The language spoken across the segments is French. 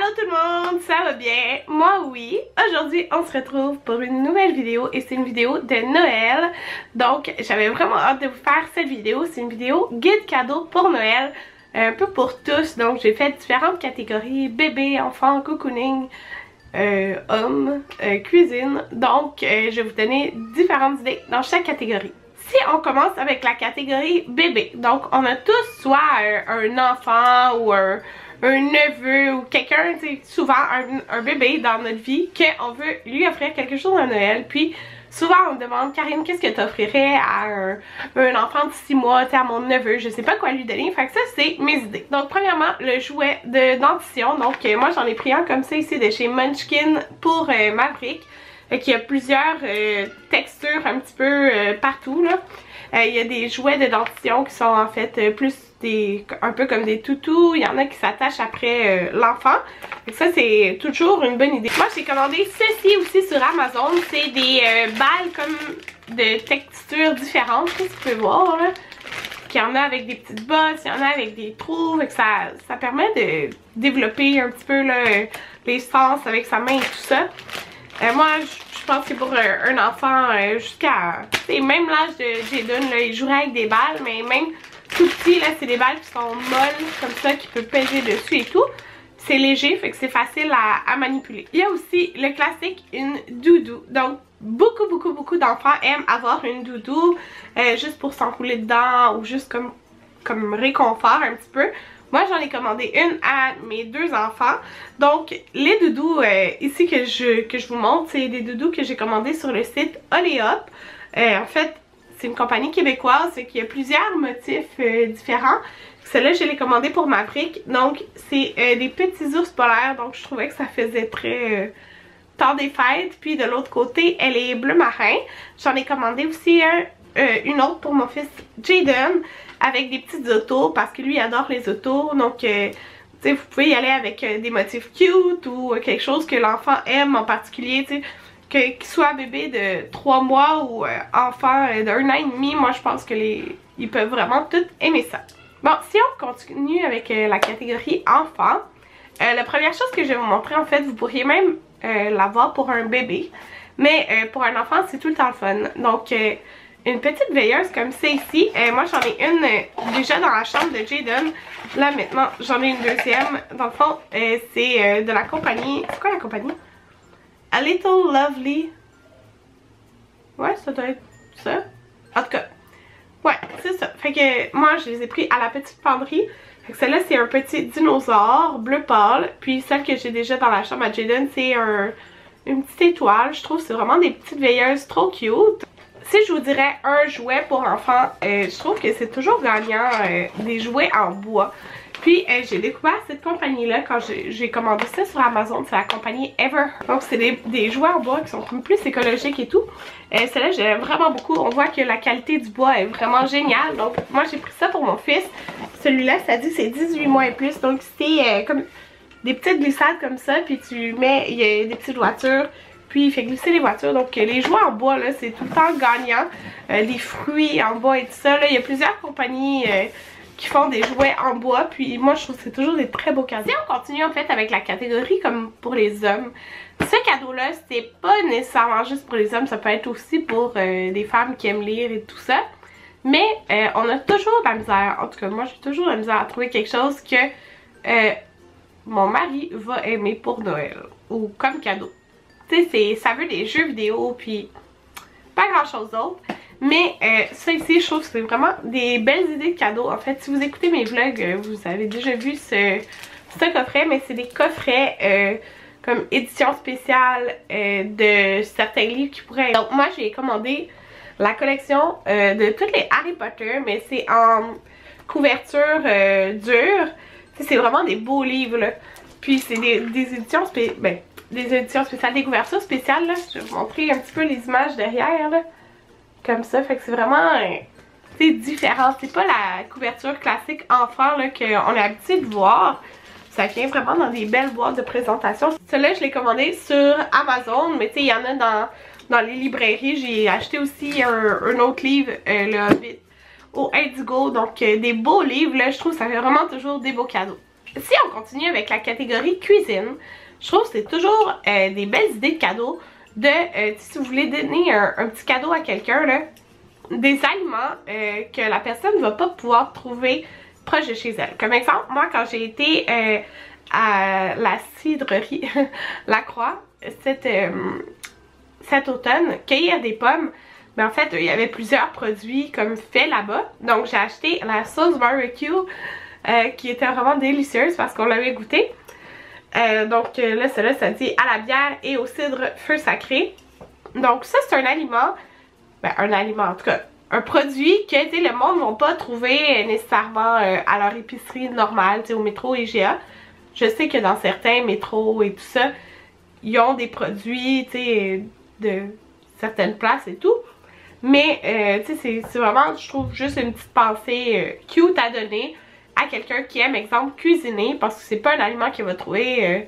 Allô tout le monde, ça va bien? Moi oui. Aujourd'hui on se retrouve pour une nouvelle vidéo et c'est une vidéo de Noël. Donc j'avais vraiment hâte de vous faire cette vidéo. C'est une vidéo guide cadeau pour Noël, un peu pour tous. Donc j'ai fait différentes catégories: bébé, enfant, cocooning, homme, cuisine. Donc je vais vous donner différentes idées dans chaque catégorie. Si on commence avec la catégorie bébé, donc on a tous soit un enfant ou un neveu ou quelqu'un, souvent un bébé dans notre vie, qu'on veut lui offrir quelque chose à Noël. Puis souvent on me demande: Karine, qu'est-ce que tu offrirais à un enfant de 6 mois, à mon neveu? Je sais pas quoi lui donner. Fait que ça, c'est mes idées. Donc premièrement, le jouet de dentition. Donc moi j'en ai pris un comme ça ici de chez Munchkin pour Maverick. Qui a plusieurs textures un petit peu partout là. Il y a des jouets de dentition qui sont en fait plus un peu comme des toutous. Il y en a qui s'attachent après l'enfant. Ça, c'est toujours une bonne idée. Moi j'ai commandé ceci aussi sur Amazon. C'est des balles comme de textures différentes, si tu peux voir là. Il y en a avec des petites bosses, il y en a avec des trous. Fait que ça permet de développer un petit peu là, les sens avec sa main et tout ça. Moi, je pense que pour un enfant jusqu'à même l'âge de Jaden, il jouerait avec des balles, mais même tout petit, là, c'est des balles qui sont molles comme ça, qui peut peser dessus et tout. C'est léger, fait que c'est facile à manipuler. Il y a aussi le classique, une doudou. Donc, beaucoup d'enfants aiment avoir une doudou juste pour s'enrouler dedans ou juste comme réconfort un petit peu. Moi j'en ai commandé une à mes deux enfants. Donc les doudous ici que je vous montre, c'est des doudous que j'ai commandés sur le site Oléop. En fait c'est une compagnie québécoise et qu'il y a plusieurs motifs différents. Celle-là je l'ai commandé pour Maverick. Donc c'est des petits ours polaires, donc je trouvais que ça faisait très temps des fêtes. Puis de l'autre côté elle est bleu marin. J'en ai commandé aussi une autre pour mon fils Jaden, avec des petites autos parce que lui il adore les autos. Donc vous pouvez y aller avec des motifs cute ou quelque chose que l'enfant aime en particulier, qu'il soit bébé de 3 mois ou enfant d'1 an et demi. Moi je pense que ils peuvent vraiment tous aimer ça. Bon, si on continue avec la catégorie enfant, la première chose que je vais vous montrer, en fait vous pourriez même l'avoir pour un bébé, mais pour un enfant c'est tout le temps le fun. Donc une petite veilleuse comme ça ici. Moi j'en ai une déjà dans la chambre de Jaden. Là maintenant j'en ai une deuxième. Dans le fond c'est de la compagnie. C'est quoi la compagnie? A Little Lovely. Ouais, ça doit être ça. En tout cas, ouais, c'est ça. Fait que moi je les ai pris à la petite penderie. Fait que celle-là c'est un petit dinosaure bleu pâle. Puis celle que j'ai déjà dans la chambre à Jaden, c'est une petite étoile. Je trouve que c'est vraiment des petites veilleuses trop cute. Si je vous dirais un jouet pour enfants, je trouve que c'est toujours gagnant des jouets en bois. Puis j'ai découvert cette compagnie-là quand j'ai commandé ça sur Amazon. C'est la compagnie Everheart. Donc c'est des jouets en bois qui sont plus écologiques et tout. Celle-là j'aime vraiment beaucoup. On voit que la qualité du bois est vraiment géniale. Donc moi j'ai pris ça pour mon fils. Celui-là ça dit c'est 18 mois et plus. Donc c'est comme des petites glissades comme ça. Puis tu mets, il y a des petites voitures. Puis il fait glisser les voitures. Donc les jouets en bois là c'est tout le temps gagnant. Les fruits en bois et tout ça là, il y a plusieurs compagnies qui font des jouets en bois. Puis moi je trouve que c'est toujours des très beaux cadeaux. Si on continue en fait avec la catégorie comme pour les hommes, ce cadeau là c'est pas nécessairement juste pour les hommes, ça peut être aussi pour des femmes qui aiment lire et tout ça. Mais on a toujours de la misère, en tout cas moi j'ai toujours de la misère à trouver quelque chose que mon mari va aimer pour Noël ou comme cadeau. Tu sais, ça veut des jeux vidéo puis pas grand chose d'autre. Mais ça ici, je trouve que c'est vraiment des belles idées de cadeaux. En fait, si vous écoutez mes vlogs, vous avez déjà vu ce coffret. Mais c'est des coffrets comme édition spéciale de certains livres qui pourraient... Donc moi, j'ai commandé la collection de tous les Harry Potter. Mais c'est en couverture dure. C'est vraiment des beaux livres là. Puis c'est des éditions spéciales. Des éditions spéciales, des couvertures spéciales là. Je vais vous montrer un petit peu les images derrière là. Comme ça, fait que c'est vraiment différent. C'est pas la couverture classique enfant là qu'on est habitué de voir. Ça vient vraiment dans des belles boîtes de présentation. Celui-là je l'ai commandé sur Amazon, mais tu sais il y en a dans les librairies. J'ai acheté aussi un autre livre, le Hobbit, au Indigo. Donc des beaux livres là, je trouve que ça fait vraiment toujours des beaux cadeaux. si on continue avec la catégorie cuisine, je trouve que c'est toujours des belles idées de cadeaux. Si vous voulez donner un petit cadeau à quelqu'un, là, des aliments que la personne ne va pas pouvoir trouver proche de chez elle. Comme exemple, moi quand j'ai été à la cidrerie La Croix cet automne, cueillir des pommes, mais en fait il y avait plusieurs produits comme faits là-bas. Donc j'ai acheté la sauce barbecue qui était vraiment délicieuse parce qu'on l'avait goûté. Donc là, celle-là, ça dit à la bière et au cidre feu sacré. Donc ça, c'est un aliment, en tout cas, un produit que le monde ne va pas trouver nécessairement à leur épicerie normale, au métro IGA. Je sais que dans certains métros et tout ça, ils ont des produits, de certaines places et tout. Mais, c'est vraiment, je trouve, juste une petite pensée cute à donner à quelqu'un qui aime, exemple, cuisiner, parce que c'est pas un aliment qu'il va trouver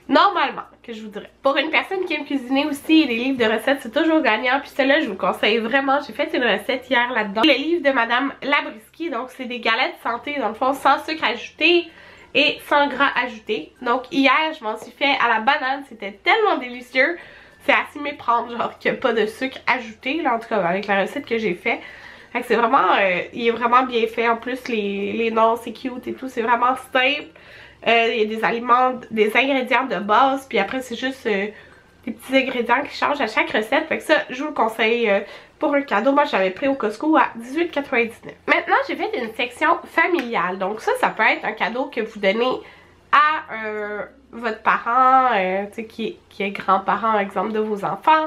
normalement, que je vous dirais. Pour une personne qui aime cuisiner aussi, les livres de recettes, c'est toujours gagnant, puis celle-là, je vous le conseille vraiment. J'ai fait une recette hier là-dedans. Le livre de Madame Labriski, donc c'est des galettes santé, dans le fond, sans sucre ajouté et sans gras ajouté. Donc hier, je m'en suis fait à la banane, c'était tellement délicieux. C'est à s'y méprendre, genre qu'il n'y a pas de sucre ajouté, là, en tout cas, avec la recette que j'ai fait. C'est vraiment, il est vraiment bien fait. En plus, les noms, c'est cute et tout. C'est vraiment simple. Il y a des aliments, des ingrédients de base. Puis après, c'est juste des petits ingrédients qui changent à chaque recette. Fait que ça, je vous le conseille pour un cadeau. Moi, j'avais pris au Costco à 18,99. Maintenant, j'ai fait une section familiale. Donc ça peut être un cadeau que vous donnez à votre parent, qui est grand-parent, exemple, de vos enfants.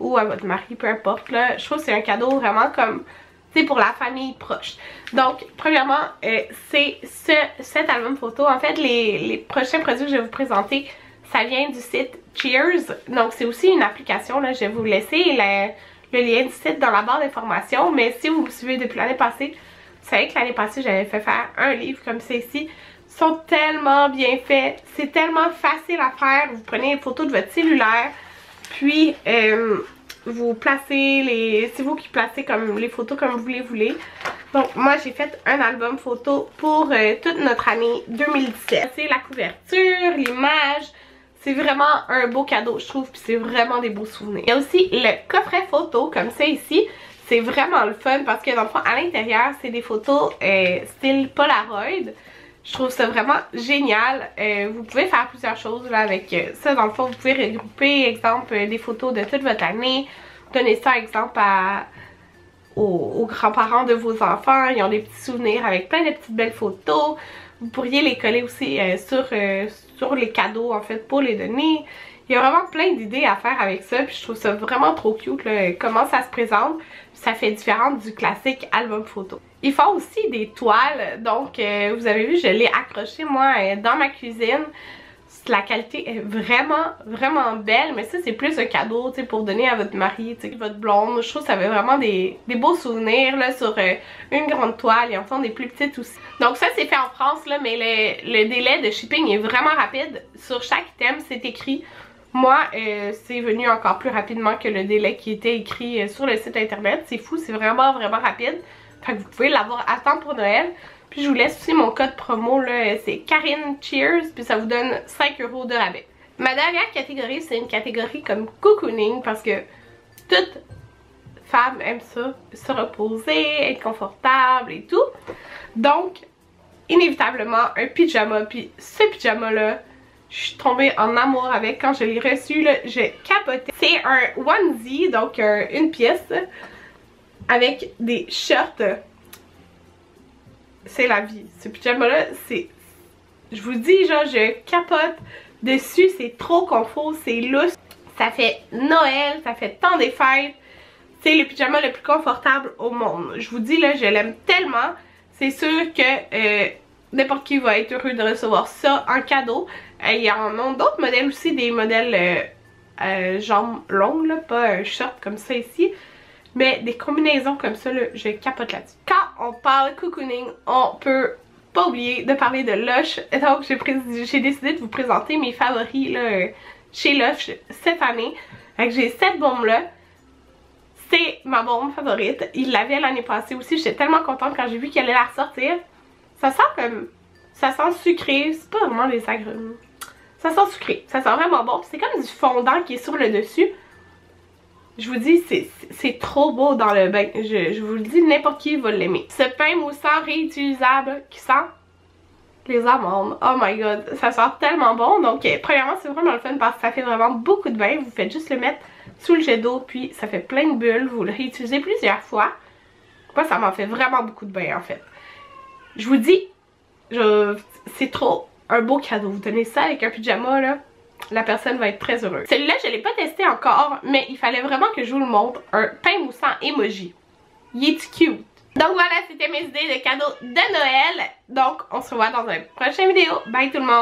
Ou à votre mari, peu importe. Là. Je trouve que c'est un cadeau vraiment comme... c'est pour la famille proche. Donc, premièrement, c'est cet album photo. En fait, les prochains produits que je vais vous présenter, ça vient du site Cheers. Donc, c'est aussi une application. Là, je vais vous laisser le lien du site dans la barre d'informations. Mais si vous me suivez depuis l'année passée, vous savez que l'année passée, j'avais fait faire un livre comme ceci. Ils sont tellement bien faits. C'est tellement facile à faire. Vous prenez une photo de votre cellulaire. Puis... vous placez c'est vous qui placez comme les photos comme vous les voulez. Donc moi j'ai fait un album photo pour toute notre année 2017. C'est la couverture, l'image, c'est vraiment un beau cadeau je trouve, puis c'est vraiment des beaux souvenirs. Il y a aussi le coffret photo comme ça ici. C'est vraiment le fun parce que dans le fond à l'intérieur c'est des photos style Polaroid. Je trouve ça vraiment génial. Vous pouvez faire plusieurs choses là, avec ça. Dans le fond, vous pouvez regrouper, exemple, des photos de toute votre année. Donner ça, exemple, aux grands-parents de vos enfants. Ils ont des petits souvenirs avec plein de petites belles photos. Vous pourriez les coller aussi sur les cadeaux, en fait, pour les donner. Il y a vraiment plein d'idées à faire avec ça. Puis je trouve ça vraiment trop cute, là, comment ça se présente. Ça fait différent du classique album photo. Ils font aussi des toiles, donc vous avez vu, je l'ai accroché moi dans ma cuisine. La qualité est vraiment belle, mais ça c'est plus un cadeau pour donner à votre mari, votre blonde. Je trouve que ça fait vraiment des beaux souvenirs là, sur une grande toile. Ils en font des plus petites aussi. Donc ça c'est fait en France, là, mais le délai de shipping est vraiment rapide. Sur chaque thème c'est écrit. Moi, c'est venu encore plus rapidement que le délai qui était écrit sur le site internet. C'est fou, c'est vraiment rapide. Fait que vous pouvez l'avoir à temps pour Noël. Puis je vous laisse aussi mon code promo, là, c'est Karine Cheers, puis ça vous donne 5 € de rabais. Ma dernière catégorie, c'est une catégorie comme cocooning, parce que toute femme aime ça, se reposer, être confortable et tout. Donc, inévitablement, un pyjama, puis ce pyjama-là, je suis tombée en amour avec. Quand je l'ai reçu, là, j'ai capoté. C'est un onesie, donc une pièce avec des shorts. C'est la vie. Ce pyjama-là, c'est... je vous dis, genre, je capote dessus. C'est trop confort, c'est lousse. Ça fait Noël, ça fait temps des fêtes. C'est le pyjama le plus confortable au monde. Je vous dis, là, je l'aime tellement. C'est sûr que n'importe qui va être heureux de recevoir ça en cadeau. Il y en a d'autres modèles aussi, des modèles jambes longues, là, pas un short comme ça ici. Mais des combinaisons comme ça, là, je capote là-dessus. Quand on parle cocooning, on peut pas oublier de parler de Lush. Donc j'ai décidé de vous présenter mes favoris là, chez Lush cette année. J'ai cette bombe-là. C'est ma bombe favorite. Il l'avait l'année passée aussi. J'étais tellement contente quand j'ai vu qu'elle allait la ressortir. Ça sent comme Ça sent sucré, c'est pas vraiment des agrumes. Ça sent sucré, ça sent vraiment bon. C'est comme du fondant qui est sur le dessus. Je vous dis, c'est trop beau dans le bain. Je vous le dis, n'importe qui va l'aimer. Ce pain moussant réutilisable qui sent les amandes. Oh my god, ça sent tellement bon. Donc, premièrement, c'est vraiment le fun parce que ça fait vraiment beaucoup de bain. Vous faites juste le mettre sous le jet d'eau, puis ça fait plein de bulles. Vous le réutilisez plusieurs fois. Moi, ça m'en fait vraiment beaucoup de bain en fait. Je vous dis, c'est trop un beau cadeau. Vous donnez ça avec un pyjama là. La personne va être très heureuse. Celui-là, je ne l'ai pas testé encore, mais il fallait vraiment que je vous le montre. Un pain moussant emoji. Il est cute. Donc voilà, c'était mes idées de cadeaux de Noël. Donc, on se revoit dans une prochaine vidéo. Bye tout le monde!